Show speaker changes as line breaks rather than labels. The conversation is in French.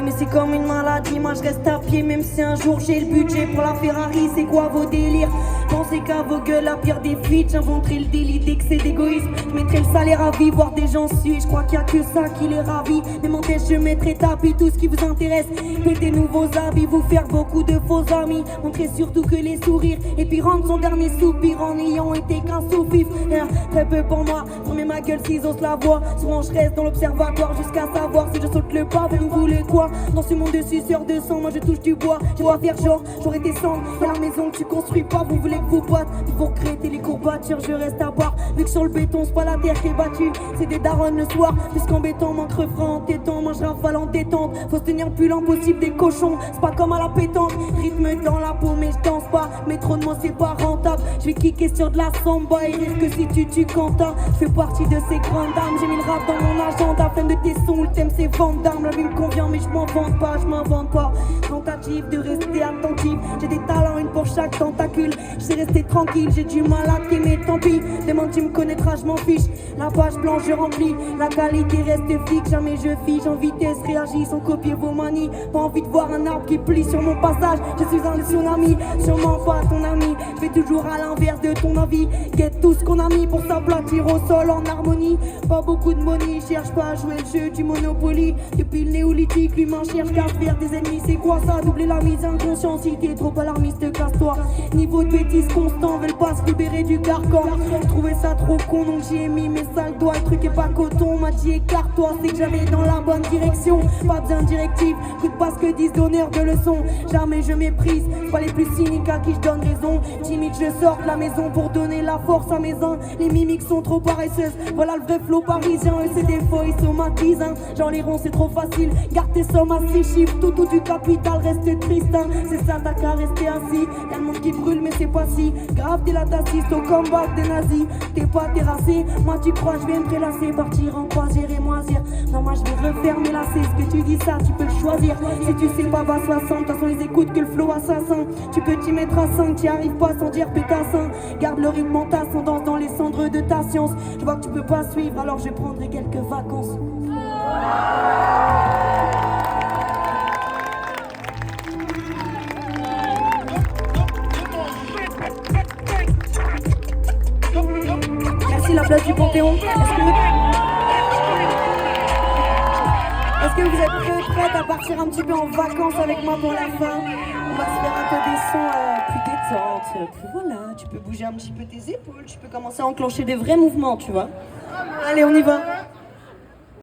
vie, mais c'est comme une maladie. Moi je reste à pied, même si un jour j'ai le budget pour la Ferrari. C'est quoi vos délires? Pensez qu'à vos gueules, la pire des feats. J'inventerai le délit d'excès d'égoïsme. Je mettrai le salaire à vie, voir des gens suivre. Je crois qu'il y a que ça qui les ravit. Mais mon test, je mettrai tapis tout ce qui vous intéresse. Péter nouveaux habits, vous faire beaucoup de faux amis. Montrez surtout que les sourires. Et puis rendre son dernier soupir en ayant été qu'un sous-fif. Très peu pour moi, fermez ma gueule s'ils osent la voix. Souvent je reste dans l'observatoire jusqu'à savoir si je saute le pas. Vous voulez quoi? Dans ce monde de suceurs de sang, moi je touche du bois. Je dois faire genre, j'aurais des sangs. Et la maison que tu construis pas, vous voulez que vous batte. Pour créer les courbatures, je reste à part. Vu que sur le béton, c'est pas la terre qui est battue. C'est des darons le soir, puisqu'en béton, manque refrain en tétant. Moi je rafale en détente, faut se tenir plus l'impossible des cochons. C'est pas comme à la pétanque, rythme dans la peau, mais je danse pas. Mais trop de moi c'est pas rentable. Je vais kicker sur de la samba et rire que si tu tues Quentin. Je fais partie de ces grandes dames, j'ai mis le rap dans mon agenda. Fin de tes sons, le thème c'est Vandame. La vie me convient, mais je m'en vante pas, je m'invente pas. Tentative de rester attentive, j'ai des talents, une pour chaque tentacule. Je sais rester tranquille, j'ai du mal à t'aimer, tant pis. Demande, tu me connaîtras, je m'en fiche. La page blanche, je remplis. La qualité reste fixe, jamais je fige. En vitesse, réagis sans copier vos manies. Pas envie de voir un arbre qui plie sur mon passage. Je suis un tsunami, sûrement pas ton ami. Je fais toujours à l'inverse de ton avis. Guette tout ce qu'on a mis pour s'aplatir au sol en harmonie. Pas beaucoup de money, cherche pas à jouer le jeu du Monopoly. Depuis le néolithique, l'humain cherche qu'à faire des ennemis. C'est quoi ça? Doubler la mise inconscience. Si t'es trop alarmiste, casse-toi. Niveau de bêtises constant, veulent pas se libérer du carcan. Je trouvais ça trop con, donc j'y ai mis mes sales doigts. Le truc est pas coton, m'a dit écarte-toi. C'est que j'allais dans la bonne direction. Pas besoin de directive, écoute pas ce que disent donneurs de leçons. Jamais je méprise, pas les plus cyniques à qui je donne raison. Timide, je sors de la maison pour donner la force à mes uns. Les mimiques sont trop paresseuses, voilà le vrai flow parisien. Eux c'est des faux, ils somatisent hein. Genre les ronds c'est trop facile, garde tes sommes à 6 chiffres. Tout du capital reste triste hein. C'est ça t'as qu'à rester assis. Y'a le monde qui brûle mais c'est pas si grave. T'es là t'assistes au combat des nazis. T'es pas terrassé, moi tu crois je vais me prélasser. Partir en croisière et moisir. Non moi je vais refermer la c'est ce que tu dis ça tu peux le choisir. Si tu sais pas va 60, de toute façon ils écoutent que le flow assassin. Tu peux t'y mettre à 5, t'y arrives pas sans dire pétassin. Garde le rythme en tasse, on danse dans les cendres de ta science. Je vois que tu peux pas suivre alors je prendrai quelques vacances. Merci la place du Panthéon. Est-ce que vous êtes prêtes à partir un petit peu en vacances avec moi pour la fin? On va se faire un peu des sons plus détente. Puis voilà, tu peux bouger un petit peu tes épaules, tu peux commencer à enclencher des vrais mouvements, tu vois. Allez, on y va.